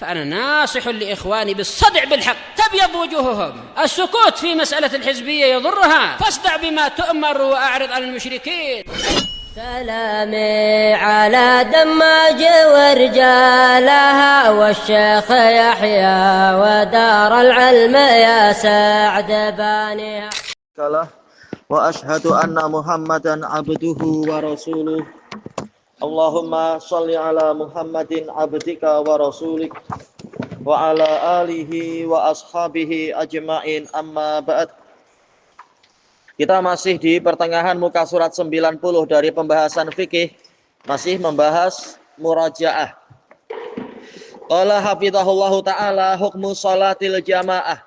فأنا ناصح لإخواني بالصدع بالحق تبيض وجوههم. السكوت في مسألة الحزبية يضرها، فاصدع بما تؤمر وأعرض عن المشركين. سلامي على دماج ورجالها والشيخ يحيى ودار العلم يا سعد بانيها. وأشهد أن محمدا عبده ورسوله. Allahumma sholli ala Muhammadin abdika wa rasulik wa ala alihi wa ashabihi ajma'in, amma ba'd. Kita masih di pertengahan muka surat 90 dari pembahasan fikih, masih membahas murajaah. Qala hafizahullahu ta'ala hukmu sholatil jamaah.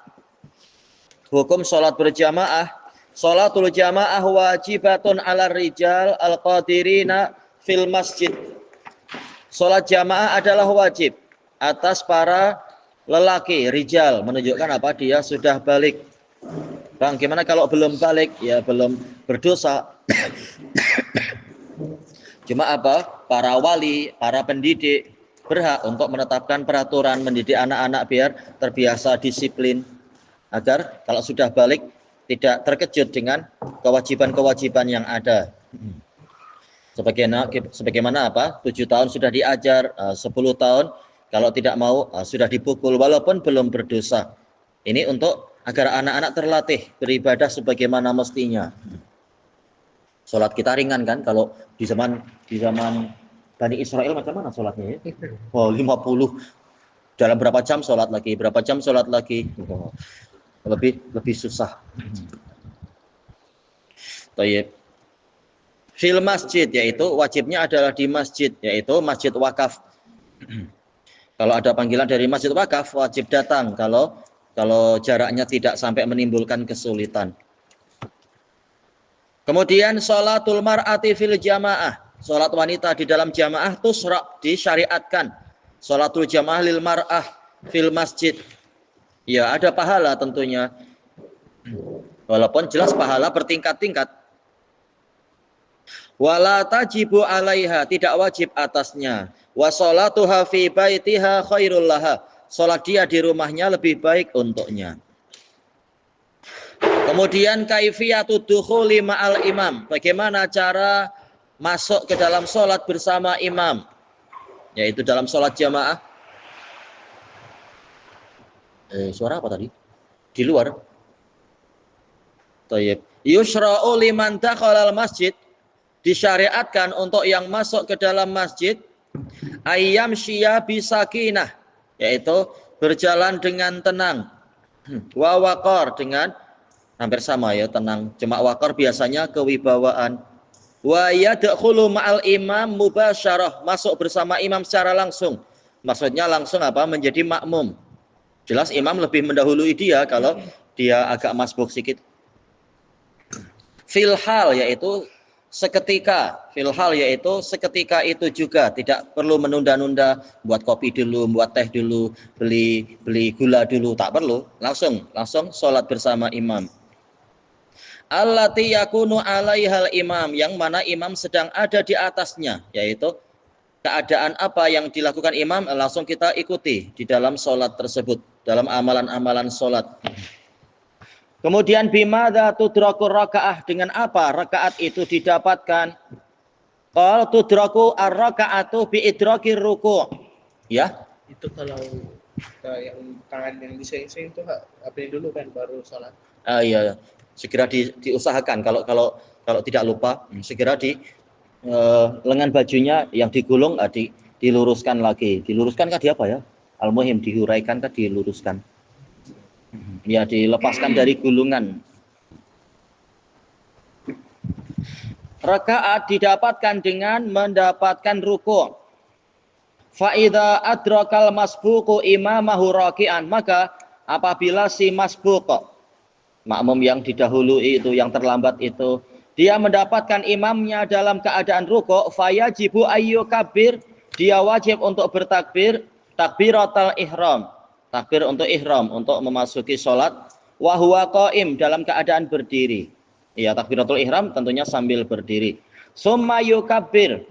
Hukum sholat berjamaah. Sholatul jamaah wajibatun ala rijal al-qadirina fil masjid. Sholat jamaah adalah wajib atas para lelaki, rijal, menunjukkan apa? Dia sudah balik. Bang, gimana kalau belum balik? Ya belum berdosa. Cuma apa? Para wali, para pendidik berhak untuk menetapkan peraturan mendidik anak-anak biar terbiasa disiplin, agar kalau sudah balik tidak terkejut dengan kewajiban-kewajiban yang ada. Sebagaimana apa? 7 tahun sudah diajar, 10 tahun kalau tidak mau sudah dipukul walaupun belum berdosa. Ini untuk agar anak-anak terlatih beribadah sebagaimana mestinya. Sholat kita ringan kan? Kalau di zaman Bani Israel macam mana sholatnya ya? Oh, 50. Dalam berapa jam sholat lagi? Berapa jam sholat lagi? Oh, lebih susah. Tayyib. Fil masjid, yaitu wajibnya adalah di masjid, yaitu masjid wakaf. Kalau ada panggilan dari masjid wakaf, wajib datang kalau jaraknya tidak sampai menimbulkan kesulitan. Kemudian sholatul mar'ati fil jamaah. Sholat wanita di dalam jamaah tusra' disyariatkan. Sholatul jamaah lil mar'ah fil masjid. Ya, ada pahala tentunya. Walaupun jelas pahala bertingkat-tingkat. Wala tajibu alaiha, tidak wajib atasnya. Wa sholatuha fi baitiha khairul laha, salat dia di rumahnya lebih baik untuknya. Kemudian kaifiyatud dukhuli ma'al imam, bagaimana cara masuk ke dalam salat bersama imam, yaitu dalam salat jamaah. Suara apa tadi? Di luar. Thayyib. Yusra'u liman dakhala al-masjid, disyariatkan untuk yang masuk ke dalam masjid ayyam syia bisakinah, yaitu berjalan dengan tenang, wa waqar, dengan hampir sama ya, tenang, cuma waqar biasanya kewibawaan, wa yadkhulu ma'al imam mubasyarah, masuk bersama imam secara langsung. Maksudnya langsung apa? Menjadi makmum. Jelas imam lebih mendahului dia kalau dia agak masbuk sedikit. Filhal, yaitu seketika. Filhal, yaitu seketika itu juga, tidak perlu menunda-nunda, buat kopi dulu, buat teh dulu, beli gula dulu, tak perlu, langsung sholat bersama imam. Allati yakunu alaihal imam, yang mana imam sedang ada di atasnya, yaitu keadaan apa yang dilakukan imam langsung kita ikuti di dalam sholat tersebut, dalam amalan-amalan sholat. Kemudian bimadza tudraku rakaah, dengan apa rakaat itu didapatkan? Qal tudraku ar-rakaatu bi idrakir ruku'. Ya. Itu kalau yang tangan yang diseng-seng itu apa dulu kan baru salat. Iya. Segera diusahakan kalau tidak lupa segera di lengan bajunya yang digulung diluruskan lagi. Diluruskan kan di apa ya? Al-muhim dihuraikan kan diluruskan. Ya, dilepaskan dari gulungan. Rakaat didapatkan dengan mendapatkan ruku'. Fa idza adrakal masbuqu imamahu raki'an, maka apabila si masbuq, makmum yang didahului itu, yang terlambat itu, dia mendapatkan imamnya dalam keadaan ruku', fayajibu ayyukabir, dia wajib untuk bertakbir, takbiratul ihram. Takbir untuk ihram, untuk memasuki sholat. Wa huwa qaim, dalam keadaan berdiri. Ya, takbiratul ihram tentunya sambil berdiri. Summa yukabbir.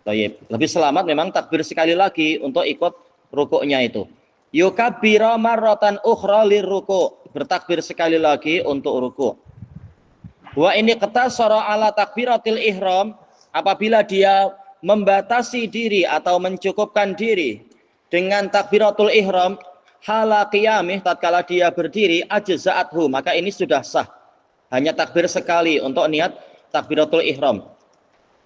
Lebih selamat memang takbir sekali lagi untuk ikut rukuknya itu. Yukabbira marratan ukhra lirruku, bertakbir sekali lagi untuk ruku'. Wa ini qatasara ala takbiratil ihram, apabila dia membatasi diri atau mencukupkan diri dengan takbiratul ihram hala qiyamih, tatkala dia berdiri, ajza'athu, maka ini sudah sah. Hanya takbir sekali untuk niat takbiratul ihram.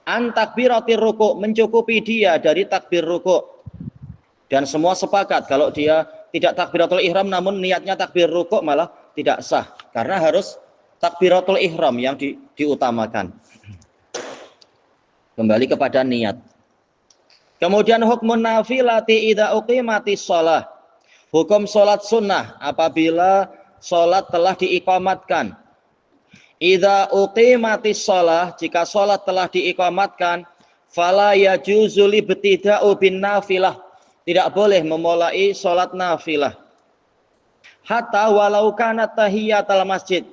An takbiratir ruku', mencukupi dia dari takbir ruku'. Dan semua sepakat kalau dia tidak takbiratul ihram namun niatnya takbir ruku' malah tidak sah, karena harus takbiratul ihram yang diutamakan. Kembali kepada niat. Kemudian hukmun nafilati idza uqimatis shalah. Hukum salat sunnah apabila salat telah diiqamatkan. Idza uqimatis shalah, jika salat telah diiqamatkan, fala yajuzu libtida'u bin nafilah. Tidak boleh memulai salat nafilah. Hatta walau kana tahiyatul masjid.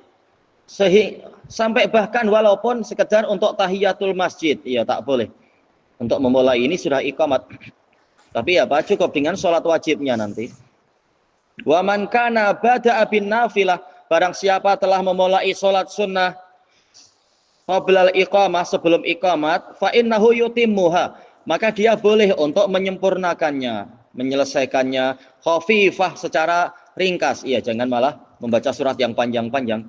Sampai bahkan walaupun sekedar untuk tahiyatul masjid, ya tak boleh. Untuk memulai ini sudah iqamat. Tapi ya Pak, cukup dengan sholat wajibnya nanti. Wa man kana bada'a bin nafilah, barang siapa telah memulai sholat sunnah qablal iqamah, sebelum iqamat, fa innahu yutimmuha, maka dia boleh untuk menyempurnakannya, menyelesaikannya khafifah, secara ringkas. Iya, jangan malah membaca surat yang panjang-panjang.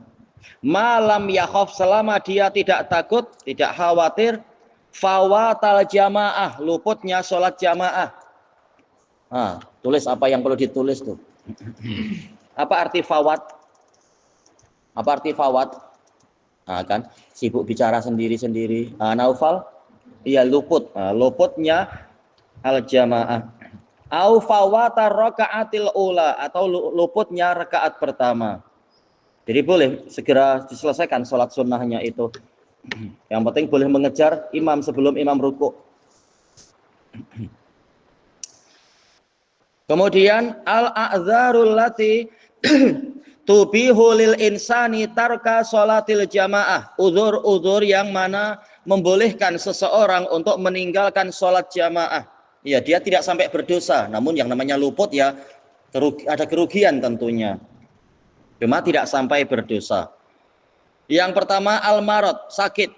Malam yakhaf, selama dia tidak takut, tidak khawatir fawatal jamaah, luputnya sholat jamaah. Tulis apa yang perlu ditulis tuh. Apa arti fawat? Apa arti fawat? Kan sibuk bicara sendiri-sendiri. Naufal? Iya, luput. Luputnya al jamaah. Au fawatar rakaatil ula, atau luputnya rakaat pertama. Jadi boleh segera diselesaikan sholat sunnahnya itu. Yang penting boleh mengejar imam sebelum imam ruku'. Kemudian al-a'dzarul lati tubihu lil insani tarka sholatil jamaah. Uzur-uzur yang mana membolehkan seseorang untuk meninggalkan sholat jamaah. Ya, dia tidak sampai berdosa, namun yang namanya luput ya ada kerugian tentunya. Cuma tidak sampai berdosa. Yang pertama al-marad, sakit.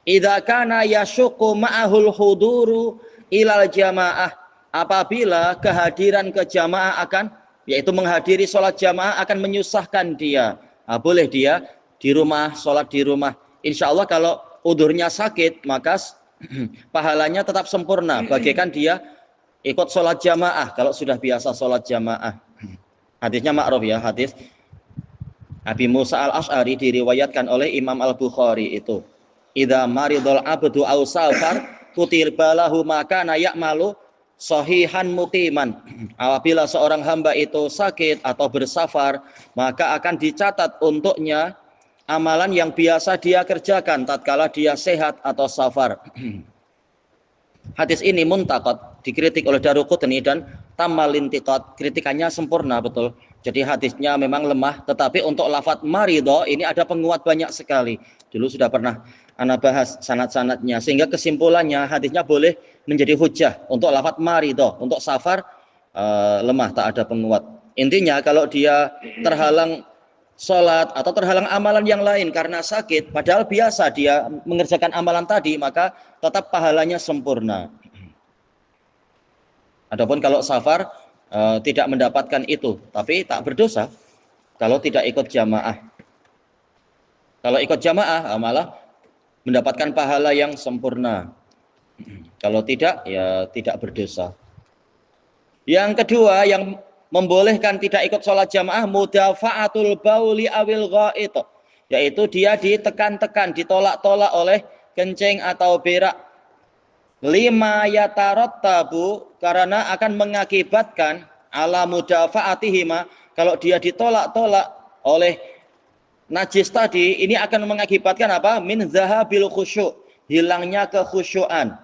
Idza kana yasyuqu ma'ahul huduru ilal jamaah, apabila kehadiran ke jamaah akan, yaitu menghadiri sholat jamaah akan menyusahkan dia. Boleh dia di rumah, sholat di rumah. Insya Allah kalau udurnya sakit, maka pahalanya tetap sempurna, bagaikan dia ikut sholat jamaah kalau sudah biasa sholat jamaah. Hadisnya ma'ruf ya, hadis Abi Musa al-Ash'ari diriwayatkan oleh Imam al-Bukhari itu. Idza maridul abdu aw safar kutiba lahu makana ya'malu sahihan muqiman. Apabila seorang hamba itu sakit atau bersafar, maka akan dicatat untuknya amalan yang biasa dia kerjakan tatkala dia sehat atau safar. Hadis ini muntaqad, dikritik oleh Daruqutni dan Tammal Intiqad, kritikannya sempurna betul. Jadi hadisnya memang lemah, tetapi untuk lafadz maridho ini ada penguat banyak sekali. Dulu sudah pernah ana bahas sanad-sanadnya, sehingga kesimpulannya hadisnya boleh menjadi hujjah untuk lafadz maridho. Untuk safar lemah, tak ada penguat. Intinya kalau dia terhalang sholat atau terhalang amalan yang lain karena sakit, padahal biasa dia mengerjakan amalan tadi, maka tetap pahalanya sempurna. Adapun kalau safar tidak mendapatkan itu, tapi tak berdosa kalau tidak ikut jamaah. Kalau ikut jamaah malah mendapatkan pahala yang sempurna. Kalau tidak, ya tidak berdosa. Yang kedua yang membolehkan tidak ikut sholat jamaah, mudafa'atul bauli awil gha'it, yaitu dia ditekan-tekan, ditolak-tolak oleh kencing atau berak. Lima yatarattabu, karena akan mengakibatkan ala mudafa'atihima, kalau dia ditolak-tolak oleh najis tadi, ini akan mengakibatkan apa? Min zahabil khusyuk, hilangnya kekhusyuan.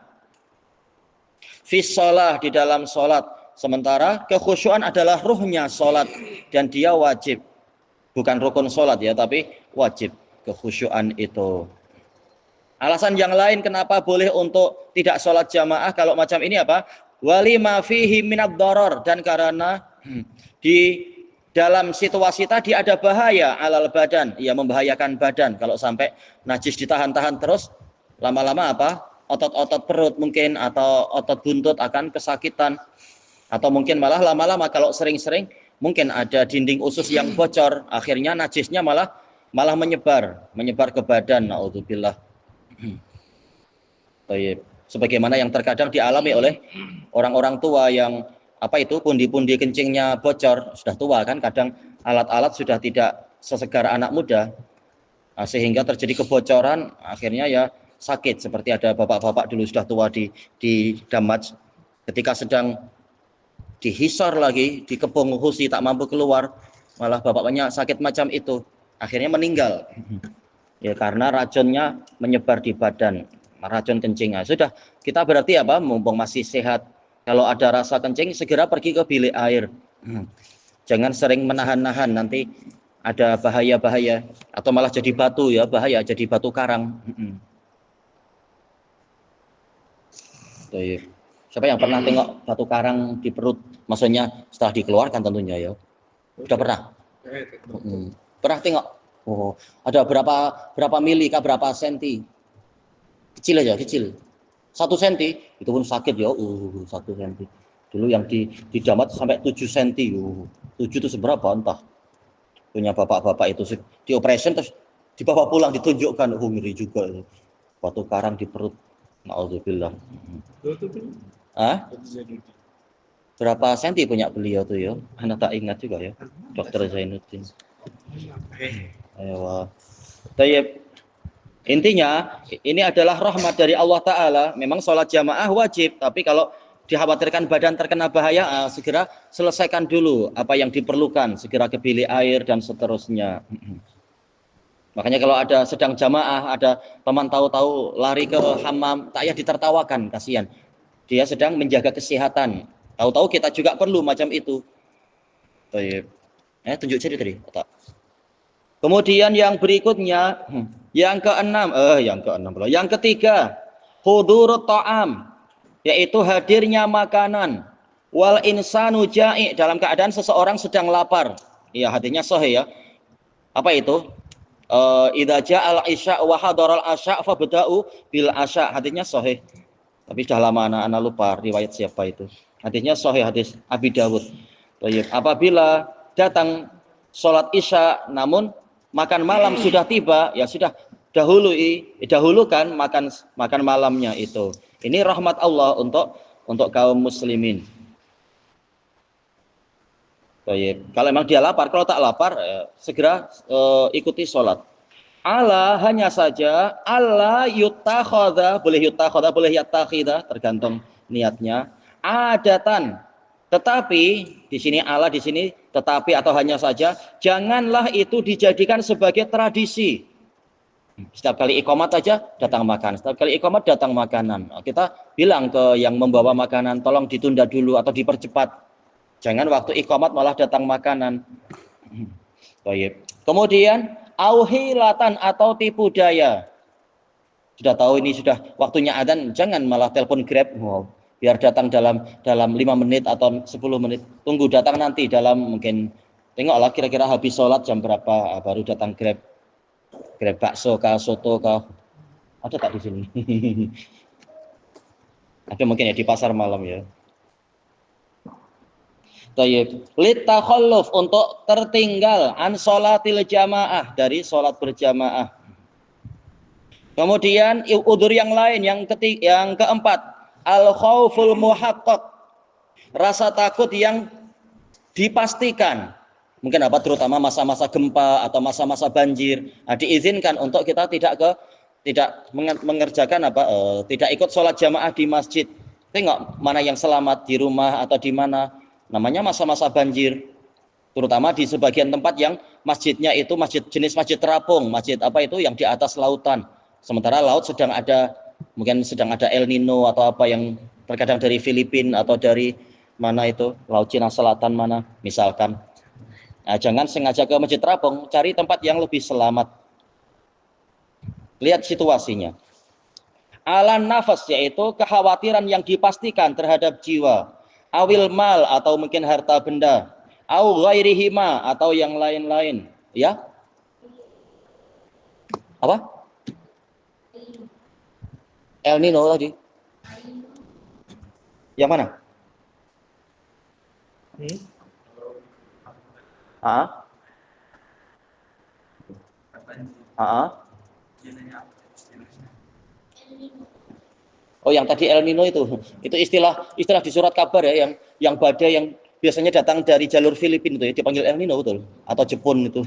Fi shalah, di dalam sholat. Sementara kekhusyuan adalah ruhnya sholat dan dia wajib. Bukan rukun sholat ya, tapi wajib kekhusyuan itu. Alasan yang lain kenapa boleh untuk tidak sholat jamaah kalau macam ini apa? walima fihi minad doror, dan karena di dalam situasi tadi ada bahaya alal badan, ya membahayakan badan. Kalau sampai najis ditahan-tahan terus, lama-lama apa? Otot-otot perut mungkin atau otot buntut akan kesakitan, atau mungkin malah lama-lama kalau sering-sering mungkin ada dinding usus yang bocor, akhirnya najisnya malah menyebar ke badan. Naudzubillah. Sebagaimana yang terkadang dialami oleh orang-orang tua yang pundi-pundi kencingnya bocor, sudah tua kan, kadang alat-alat sudah tidak sesegar anak muda, sehingga terjadi kebocoran, akhirnya ya sakit. Seperti ada bapak-bapak dulu sudah tua di Damaj, ketika sedang dihisar lagi, dikepung husi tak mampu keluar, malah bapaknya sakit macam itu, akhirnya meninggal. Ya karena racunnya menyebar di badan, racun kencing. Sudah, kita berarti mumpung masih sehat, kalau ada rasa kencing segera pergi ke bilik air. Jangan sering menahan-nahan, nanti ada bahaya-bahaya, atau malah jadi batu, ya bahaya, jadi batu karang. Siapa yang pernah tengok batu karang di perut? Maksudnya setelah dikeluarkan tentunya ya. Sudah pernah? Pernah tengok? Oh, ada berapa mili kah, berapa senti? Kecil aja, kecil. 1 senti itu pun sakit ya. 1 senti. Dulu yang di Damat sampai 7 senti. 7 itu seberapa entah. Punya bapak-bapak itu di operation terus dibawa pulang ditunjukkan. Ngeri juga itu. Batu karang di perut. Nauzubillah. Berapa senti punya beliau tuh ya? Anak tak ingat juga ya. Dokter Zainuddin. Ayo. Tayyib. Intinya ini adalah rahmat dari Allah Ta'ala. Memang sholat jamaah wajib, tapi kalau dikhawatirkan badan terkena bahaya, segera selesaikan dulu apa yang diperlukan, segera ke bilik air dan seterusnya. Makanya kalau ada sedang jamaah, ada teman tahu-tahu lari ke hammam, tak payah ditertawakan, kasihan. Dia sedang menjaga kesehatan. Tahu-tahu kita juga perlu macam itu. Tunjuk jari tadi. Kemudian yang berikutnya, yang ketiga, hudurut ta'am, yaitu hadirnya makanan. Wal insanu ja'i, dalam keadaan seseorang sedang lapar. Ya, hadisnya sahih ya. Apa itu? Idza ja'al isya wa hadaral asya fabda'u bil asya. Hadisnya sahih. Tapi sudah lama anak-anak lupa riwayat siapa itu. Hadisnya sahih, hadis Abi Dawud. Apabila datang sholat isya namun makan malam sudah tiba, ya sudah dahulukan makan malamnya itu. Ini rahmat Allah untuk kaum muslimin. Kalau memang dia lapar, kalau tak lapar, segera ikuti sholat. Hanya saja Allah yutakhadha, boleh yattakhidha, tergantung niatnya. Adatan, tetapi di sini tetapi atau hanya saja, janganlah itu dijadikan sebagai tradisi. Setiap kali iqamat saja datang makan, setiap kali iqamat datang makanan. Kita bilang ke yang membawa makanan, tolong ditunda dulu atau dipercepat. Jangan waktu iqamat malah datang makanan. Kemudian auhilatan atau tipu daya. Sudah tahu ini sudah waktunya adzan, jangan malah telepon Grab. Biar datang dalam 5 menit atau 10 menit. Tunggu datang nanti dalam mungkin, tengoklah kira-kira habis sholat jam berapa baru datang Grab. Grab bakso kah, soto kah. Ada tak di sini? Ada mungkin ya di pasar malam ya. Tayyib. Litakhalluf, untuk tertinggal an sholatil jamaah, dari sholat berjamaah. Kemudian udzur yang lain, yang keempat, al khauful muhaqqaq, rasa takut yang dipastikan. Mungkin terutama masa-masa gempa atau masa-masa banjir, diizinkan untuk kita tidak mengerjakan tidak ikut sholat jamaah di masjid. Tengok mana yang selamat, di rumah atau di mana. Namanya masa-masa banjir. Terutama di sebagian tempat yang masjidnya itu jenis masjid terapung, masjid yang di atas lautan. Sementara laut mungkin sedang ada El Nino atau yang terkadang dari Filipina atau dari mana itu, Laut Cina Selatan mana misalkan. Jangan sengaja ke masjid terapung, cari tempat yang lebih selamat. Lihat situasinya. Alan nafas, yaitu kekhawatiran yang dipastikan terhadap jiwa. Awil mal, atau mungkin harta benda. Au ghairihima, atau yang lain-lain. Ya? Apa? El Nino tadi. Yang mana? Oh, yang tadi El Nino itu istilah di surat kabar ya, yang badai yang biasanya datang dari jalur Filipina itu ya, dipanggil El Nino, betul? Atau Jepun itu.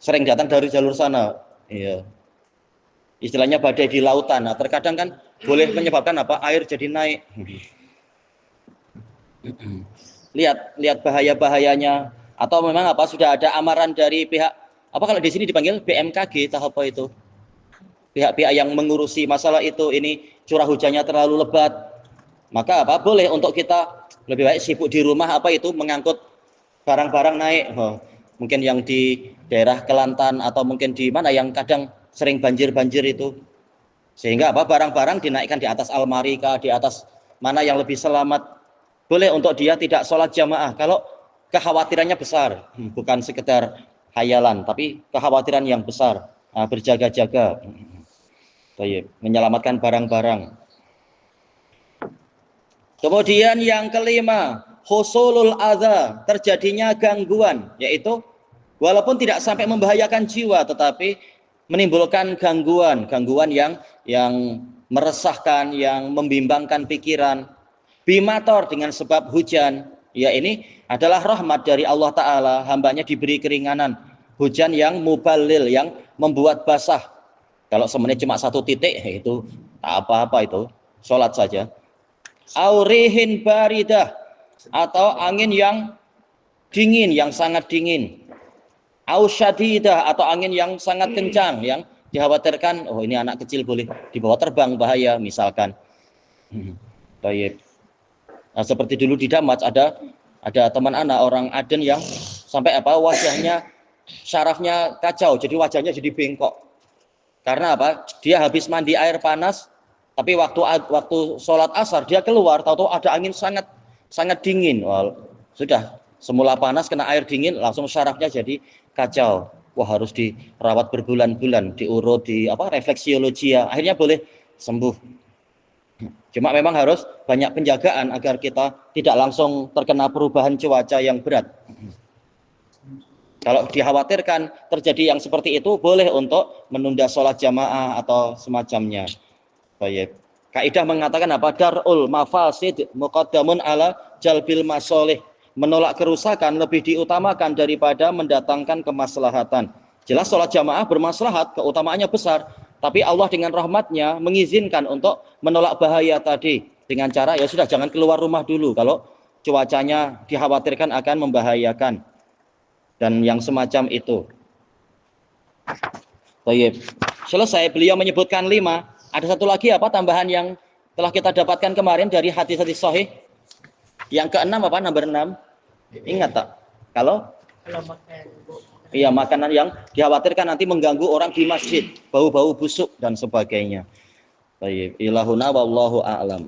Sering datang dari jalur sana. Iya. Istilahnya badai di lautan. Nah, terkadang kan boleh menyebabkan apa? Air jadi naik. Lihat bahaya-bahayanya, atau memang apa sudah ada amaran dari pihak apa, kalau di sini dipanggil BMKG, tahap apa itu? Pihak-pihak yang mengurusi masalah itu, ini curah hujannya terlalu lebat. Maka apa? Boleh untuk kita lebih baik sibuk di rumah, apa itu, mengangkut barang-barang naik. Mungkin yang di daerah Kelantan atau mungkin di mana yang kadang sering banjir-banjir itu. Sehingga apa? Barang-barang dinaikkan di atas almari kah, di atas mana yang lebih selamat. Boleh untuk dia tidak sholat jamaah kalau kekhawatirannya besar, bukan sekedar hayalan, tapi kekhawatiran yang besar. Berjaga-jaga, menyelamatkan barang-barang. Kemudian yang kelima, husulul adza, terjadinya gangguan, yaitu walaupun tidak sampai membahayakan jiwa, tetapi menimbulkan gangguan yang meresahkan, yang membimbangkan pikiran. Bimator, dengan sebab hujan. Ya, ini adalah rahmat dari Allah Ta'ala, hambanya diberi keringanan. Hujan yang mubalil, yang membuat basah. Kalau semenit cuma 1 titik, itu tak apa-apa, itu sholat saja. Aurihin baridah, atau angin yang dingin, yang sangat dingin. Ausyadidah, atau angin yang sangat kencang, yang dikhawatirkan, oh ini anak kecil boleh dibawa terbang, bahaya misalkan. Baik. Nah, seperti dulu di Damas ada teman anak orang Aden yang sampai apa, wajahnya syarafnya kacau, jadi wajahnya jadi bengkok. Karena apa? Dia habis mandi air panas, tapi waktu sholat asar dia keluar, tahu-tahu ada angin sangat dingin. Wah, sudah semula panas kena air dingin, langsung syarafnya jadi kacau. Wah, harus dirawat berbulan-bulan, diurut, refleksiologi ya. Akhirnya boleh sembuh. Cuma memang harus banyak penjagaan agar kita tidak langsung terkena perubahan cuaca yang berat. Kalau dikhawatirkan terjadi yang seperti itu, boleh untuk menunda sholat jamaah atau semacamnya. Baik. Kaidah mengatakan apa? Darul mafasid muqaddamun ala jalbil masolih. Menolak kerusakan lebih diutamakan daripada mendatangkan kemaslahatan. Jelas sholat jamaah bermaslahat, keutamaannya besar. Tapi Allah dengan rahmatnya mengizinkan untuk menolak bahaya tadi. Dengan cara, ya sudah, jangan keluar rumah dulu kalau cuacanya dikhawatirkan akan membahayakan. Dan yang semacam itu. Baik. Selesai, beliau menyebutkan 5. Ada satu lagi apa tambahan yang telah kita dapatkan kemarin dari hadis-hadis sahih. Yang ke-6 apa? Nomor 6. Ingat tak? Kalau makan. Iya, makanan yang dikhawatirkan nanti mengganggu orang di masjid, bau-bau busuk dan sebagainya. Baik, ilahuna wallahu a'lam.